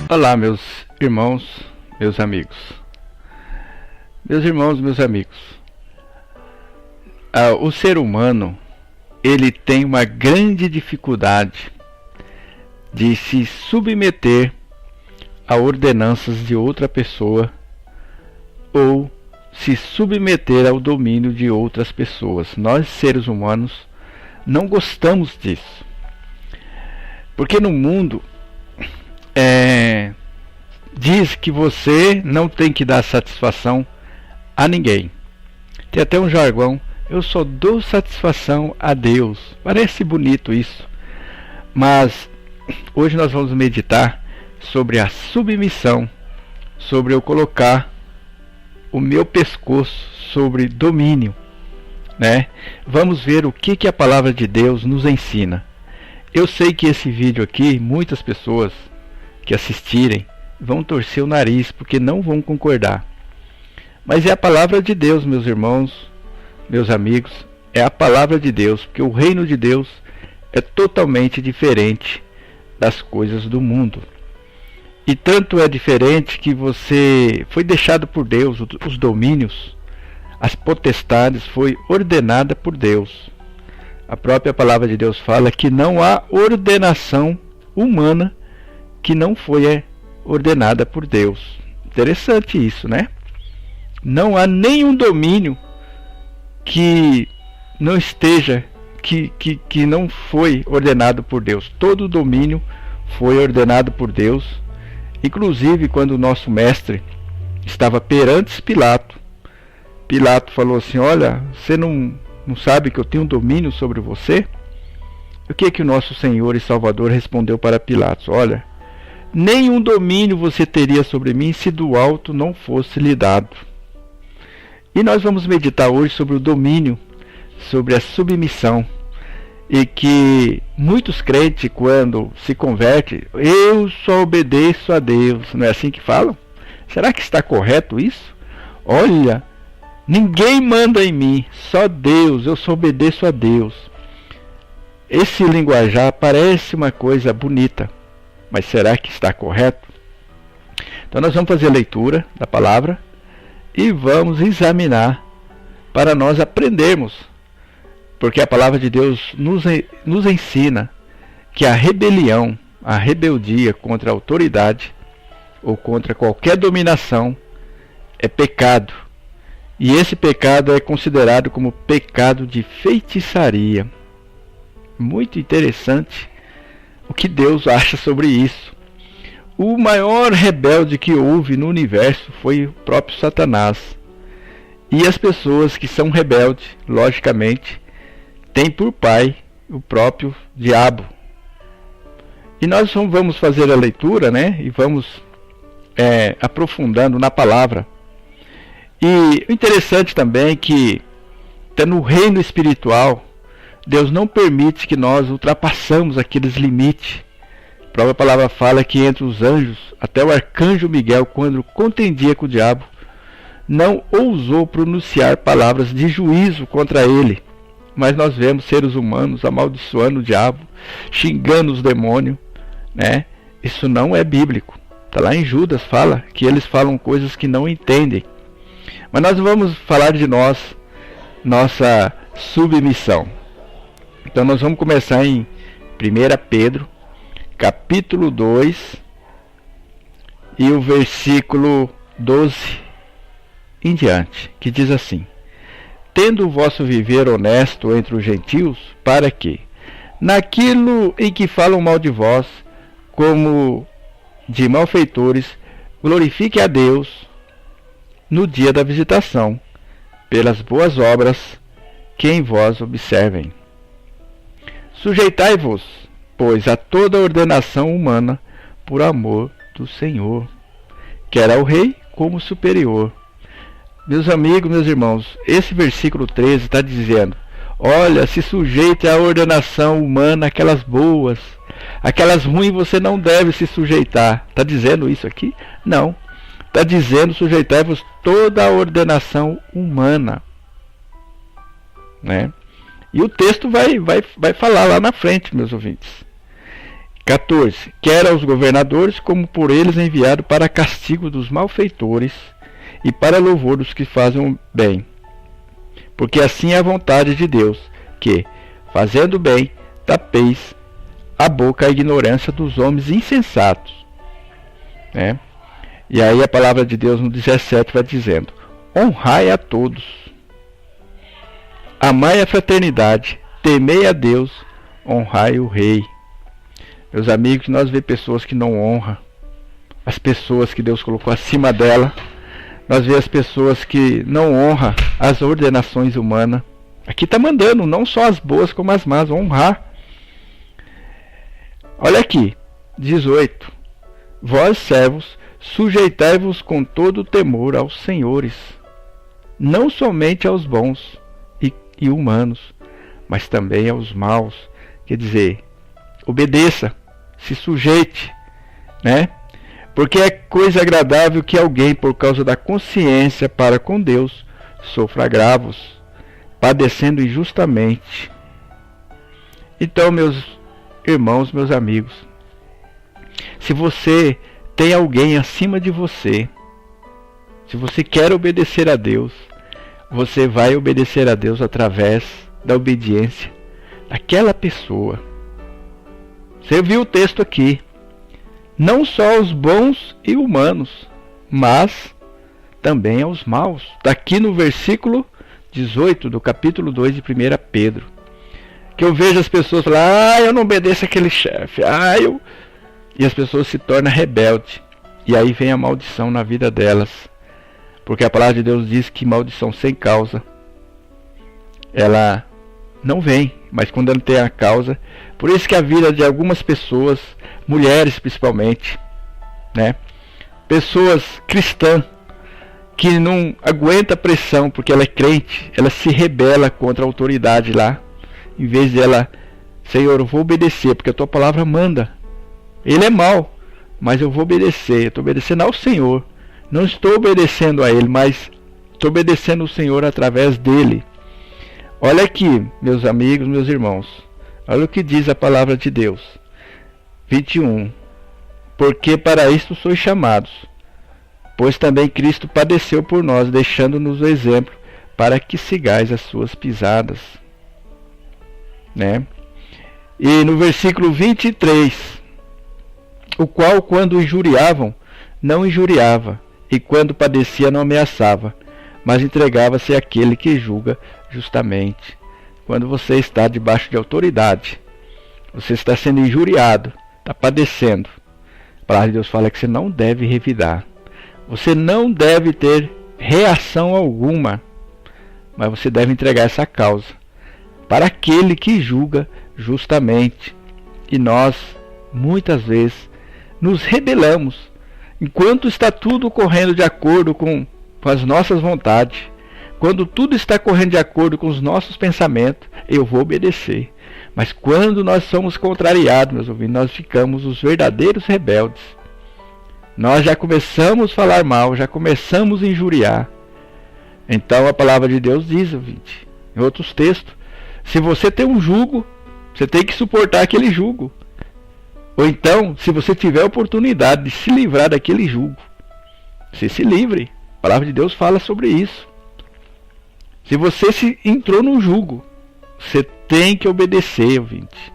Olá, meus irmãos, meus amigos. Meus irmãos, meus amigos. O ser humano, ele tem uma grande dificuldade de se submeter a ordenanças de outra pessoa ou se submeter ao domínio de outras pessoas. Nós, seres humanos, não gostamos disso. Porque no mundo diz que você não tem que dar satisfação a ninguém. Tem até um jargão: eu só dou satisfação a Deus. Parece bonito isso, mas hoje nós vamos meditar sobre a submissão, sobre eu colocar o meu pescoço sobre domínio, né? Vamos ver o que a palavra de Deus nos ensina. Eu sei que esse vídeo aqui, muitas pessoas que assistirem vão torcer o nariz porque não vão concordar. Mas é a palavra de Deus, meus irmãos, meus amigos, é a palavra de Deus, porque o reino de Deus é totalmente diferente das coisas do mundo. E tanto é diferente que você foi deixado por Deus, os domínios, as potestades foi ordenada por Deus. A própria palavra de Deus fala que não há ordenação humana que não foi ordenada por Deus. Interessante isso, né? Não há nenhum domínio que não esteja, que não foi ordenado por Deus. Todo domínio foi ordenado por Deus. Inclusive, quando o nosso mestre estava perante Pilato, Pilato falou assim: olha, você não sabe que eu tenho domínio sobre você? O que o nosso Senhor e Salvador respondeu para Pilatos? Olha, nenhum domínio você teria sobre mim se do alto não fosse lhe dado. E nós vamos meditar hoje sobre o domínio, sobre a submissão. E que muitos crentes, quando se convertem, eu só obedeço a Deus. Não é assim que falam? Será que está correto isso? Olha, ninguém manda em mim, só Deus, eu só obedeço a Deus. Esse linguajar parece uma coisa bonita, mas será que está correto? Então nós vamos fazer a leitura da palavra e vamos examinar para nós aprendermos. Porque a palavra de Deus nos ensina que a rebelião, a rebeldia contra a autoridade ou contra qualquer dominação é pecado. E esse pecado é considerado como pecado de feitiçaria. Muito interessante o que Deus acha sobre isso. O maior rebelde que houve no universo foi o próprio Satanás. E as pessoas que são rebeldes, logicamente, têm por pai o próprio diabo. E nós vamos fazer a leitura, né? E vamos aprofundando na palavra. E o interessante também é que no reino espiritual, Deus não permite que nós ultrapassamos aqueles limites. A própria palavra fala que entre os anjos, até o arcanjo Miguel, quando contendia com o diabo, não ousou pronunciar palavras de juízo contra ele. Mas nós vemos seres humanos amaldiçoando o diabo, xingando os demônios, né? Isso não é bíblico. Está lá em Judas, fala que eles falam coisas que não entendem. Mas nós vamos falar de nossa submissão. Então nós vamos começar em 1 Pedro, capítulo 2, e o versículo 12 em diante, que diz assim: tendo o vosso viver honesto entre os gentios, para que, naquilo em que falam mal de vós, como de malfeitores, glorifique a Deus no dia da visitação, pelas boas obras que em vós observem. Sujeitai-vos, pois, a toda ordenação humana, por amor do Senhor, quer ao rei como superior. Meus amigos, meus irmãos, esse versículo 13 está dizendo: olha, se sujeite à ordenação humana, aquelas boas, aquelas ruins você não deve se sujeitar. Está dizendo isso aqui? Não. Está dizendo: sujeitai-vos toda a ordenação humana, né? E o texto vai falar lá na frente, meus ouvintes, 14. Quer aos governadores, como por eles enviado para castigo dos malfeitores e para louvor dos que fazem o bem. Porque assim é a vontade de Deus, que, fazendo bem, tapeis a boca à ignorância dos homens insensatos. Né? E aí a palavra de Deus no 17 vai dizendo: honrai a todos, amai a fraternidade, temei a Deus, honrai o rei. Meus amigos, nós vemos pessoas que não honram as pessoas que Deus colocou acima dela. Nós vemos as pessoas que não honram as ordenações humanas. Aqui está mandando não só as boas como as más, honrar. Olha aqui, 18. Vós, servos, sujeitai-vos com todo o temor aos senhores, não somente aos bons e humanos, mas também aos maus. Quer dizer, obedeça, se sujeite, né? Porque é coisa agradável que alguém, por causa da consciência para com Deus, sofra agravos, padecendo injustamente. Então, meus irmãos, meus amigos, se você tem alguém acima de você, se você quer obedecer a Deus, você vai obedecer a Deus através da obediência daquela pessoa. Você viu o texto aqui. Não só aos bons e humanos, mas também aos maus. Está aqui no versículo 18 do capítulo 2 de 1 Pedro. Que eu vejo as pessoas falar: eu não obedeço aquele chefe. E as pessoas se tornam rebeldes. E aí vem a maldição na vida delas. Porque a palavra de Deus diz que maldição sem causa, ela não vem. Mas quando ela tem a causa. Por isso que a vida de algumas pessoas, mulheres principalmente, né? Pessoas cristãs, que não aguenta pressão porque ela é crente, ela se rebela contra a autoridade lá. Em vez de ela: Senhor, eu vou obedecer, porque a tua palavra manda. Ele é mau, mas eu vou obedecer. Eu estou obedecendo ao Senhor. Não estou obedecendo a Ele, mas estou obedecendo ao Senhor através dEle. Olha aqui, meus amigos, meus irmãos. Olha o que diz a palavra de Deus. 21. Porque para isto sois chamados, pois também Cristo padeceu por nós, deixando-nos o exemplo, para que sigais as suas pisadas. Né? E no versículo 23, o qual, quando injuriavam, não injuriava, e quando padecia, não ameaçava, mas entregava-se àquele que julga justamente. Quando você está debaixo de autoridade, você está sendo injuriado, está padecendo, a palavra de Deus fala que você não deve revidar, você não deve ter reação alguma, mas você deve entregar essa causa para aquele que julga justamente. E nós, muitas vezes, nos rebelamos, enquanto está tudo correndo de acordo com as nossas vontades. Quando tudo está correndo de acordo com os nossos pensamentos, eu vou obedecer. Mas quando nós somos contrariados, meus ouvintes, nós ficamos os verdadeiros rebeldes. Nós já começamos a falar mal, já começamos a injuriar. Então a palavra de Deus diz, ouvinte, em outros textos, se você tem um jugo, você tem que suportar aquele jugo. Ou então, se você tiver a oportunidade de se livrar daquele jugo, você se livre. A palavra de Deus fala sobre isso. Se você se entrou no jugo, você tem que obedecer, ouvinte.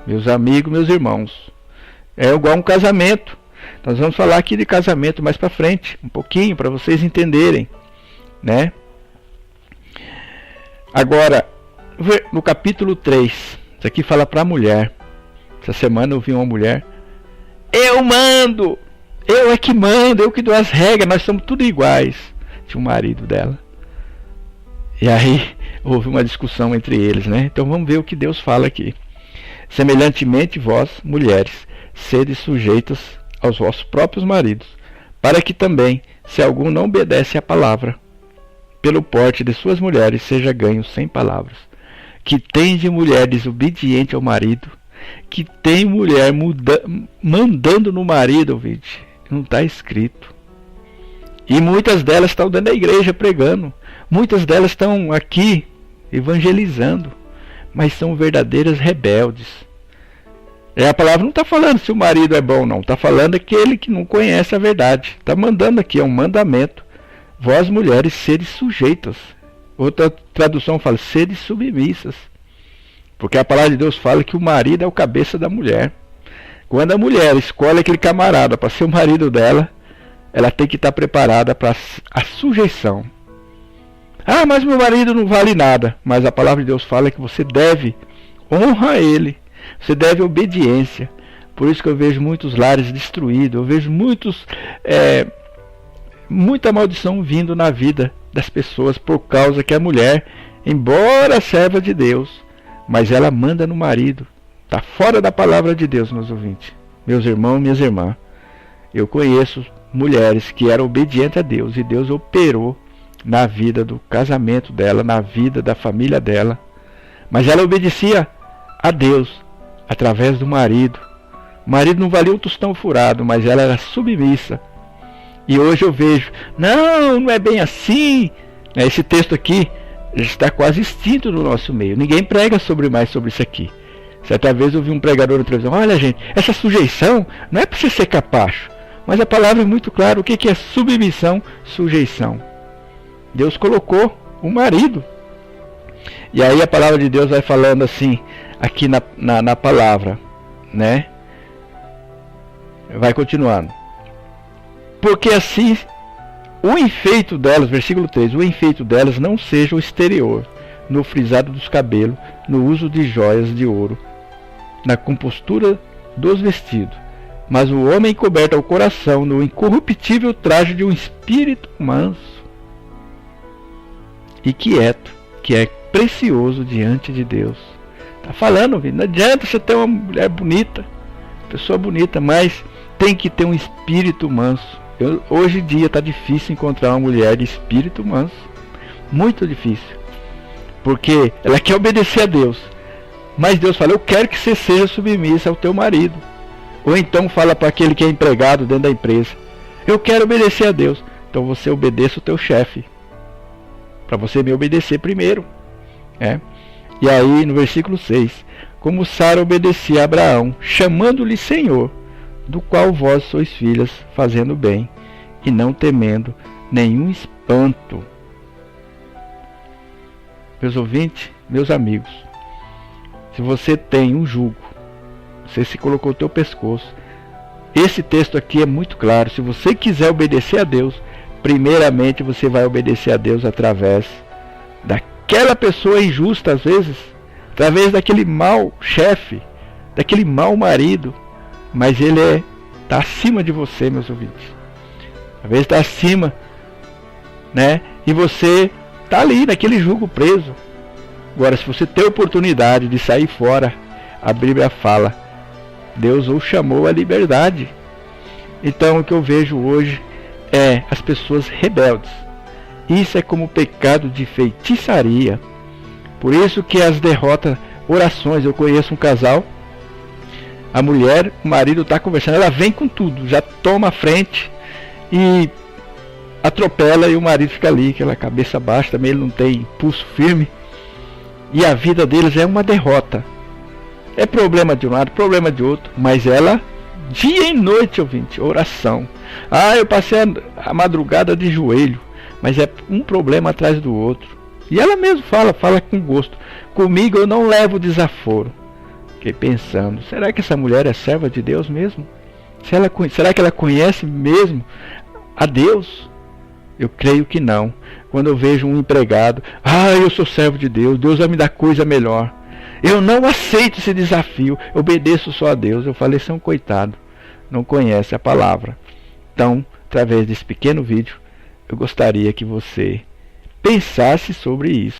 Meus amigos, meus irmãos. É igual um casamento. Nós vamos falar aqui de casamento mais para frente, um pouquinho, para vocês entenderem, né? Agora, no capítulo 3, isso aqui fala para a mulher. Essa semana eu vi uma mulher: eu mando, eu é que mando, eu que dou as regras, nós somos tudo iguais. Tinha um marido dela. E aí houve uma discussão entre eles, né? Então vamos ver o que Deus fala aqui. Semelhantemente vós, mulheres, sede sujeitas aos vossos próprios maridos, para que também, se algum não obedece à palavra, pelo porte de suas mulheres seja ganho sem palavras. Que tem de mulher desobediente ao marido, que tem mulher mandando no marido, ouvinte, não está escrito. E muitas delas estão dentro da igreja pregando, muitas delas estão aqui evangelizando, mas são verdadeiras rebeldes. A palavra não está falando se o marido é bom, não. Está falando aquele que não conhece a verdade. Está mandando aqui, é um mandamento. Vós, mulheres, sedes sujeitas. Outra tradução fala, sedes submissas. Porque a palavra de Deus fala que o marido é o cabeça da mulher. Quando a mulher escolhe aquele camarada para ser o marido dela, ela tem que estar preparada para a sujeição. Ah, mas meu marido não vale nada. Mas a palavra de Deus fala que você deve honrar ele. Você deve obediência. Por isso que eu vejo muitos lares destruídos. Eu vejo muita maldição vindo na vida das pessoas por causa que a mulher, embora serva de Deus, mas ela manda no marido. Está fora da palavra de Deus, meus ouvintes. Meus irmãos, minhas irmãs. Eu conheço mulheres que eram obedientes a Deus e Deus operou na vida do casamento dela, na vida da família dela. Mas ela obedecia a Deus através do marido. O marido não valia um tostão furado, mas ela era submissa. E hoje eu vejo, não é bem assim. Esse texto aqui está quase extinto no nosso meio. Ninguém prega mais sobre isso aqui. Certa vez eu vi um pregador na televisão, olha gente, essa sujeição não é para você ser capacho. Mas a palavra é muito clara, o que é submissão, sujeição. Deus colocou o marido. E aí a palavra de Deus vai falando assim, aqui na palavra, né? Vai continuando. Porque assim, o enfeito delas, versículo 3, o enfeito delas não seja o exterior, no frisado dos cabelos, no uso de joias de ouro, na compostura dos vestidos, mas o homem coberto ao coração no incorruptível traje de um espírito manso e quieto, que é precioso diante de Deus. Está falando, não adianta você ter uma mulher bonita, pessoa bonita, mas tem que ter um espírito manso. Hoje em dia está difícil encontrar uma mulher de espírito manso, muito difícil, porque ela quer obedecer a Deus, mas Deus fala, eu quero que você seja submissa ao teu marido. Ou então fala para aquele que é empregado dentro da empresa, eu quero obedecer a Deus, então você obedeça o teu chefe, para você me obedecer primeiro. E aí no versículo 6, como Sara obedecia a Abraão, chamando-lhe Senhor, do qual vós sois filhas, fazendo bem, e não temendo nenhum espanto. Meus ouvintes, meus amigos, se você tem um jugo, você se colocou o teu pescoço, esse texto aqui é muito claro. Se você quiser obedecer a Deus, primeiramente você vai obedecer a Deus através daquela pessoa injusta, às vezes, através daquele mau chefe, daquele mau marido, mas ele está acima de você, meus ouvintes. Às vezes está acima, né? E você está ali naquele jugo preso. Agora, se você tem a oportunidade de sair fora, a Bíblia fala, Deus o chamou à liberdade. Então o que eu vejo hoje é as pessoas rebeldes. Isso é como o pecado de feitiçaria. Por isso que as derrotas, orações, eu conheço um casal, a mulher, o marido está conversando, ela vem com tudo, já toma a frente e atropela, e o marido fica ali, aquela cabeça baixa, também ele não tem pulso firme, e a vida deles é uma derrota. É problema de um lado, problema de outro, mas ela, dia e noite, ouvinte, oração. Eu passei a madrugada de joelho, mas é um problema atrás do outro. E ela mesmo fala com gosto. Comigo eu não levo desaforo. Fiquei pensando, será que essa mulher é serva de Deus mesmo? Será que ela conhece mesmo a Deus? Eu creio que não. Quando eu vejo um empregado, eu sou servo de Deus, Deus vai me dar coisa melhor. Eu não aceito esse desafio, eu obedeço só a Deus. Eu falei, você é um coitado, não conhece a palavra. Então, através desse pequeno vídeo, eu gostaria que você pensasse sobre isso.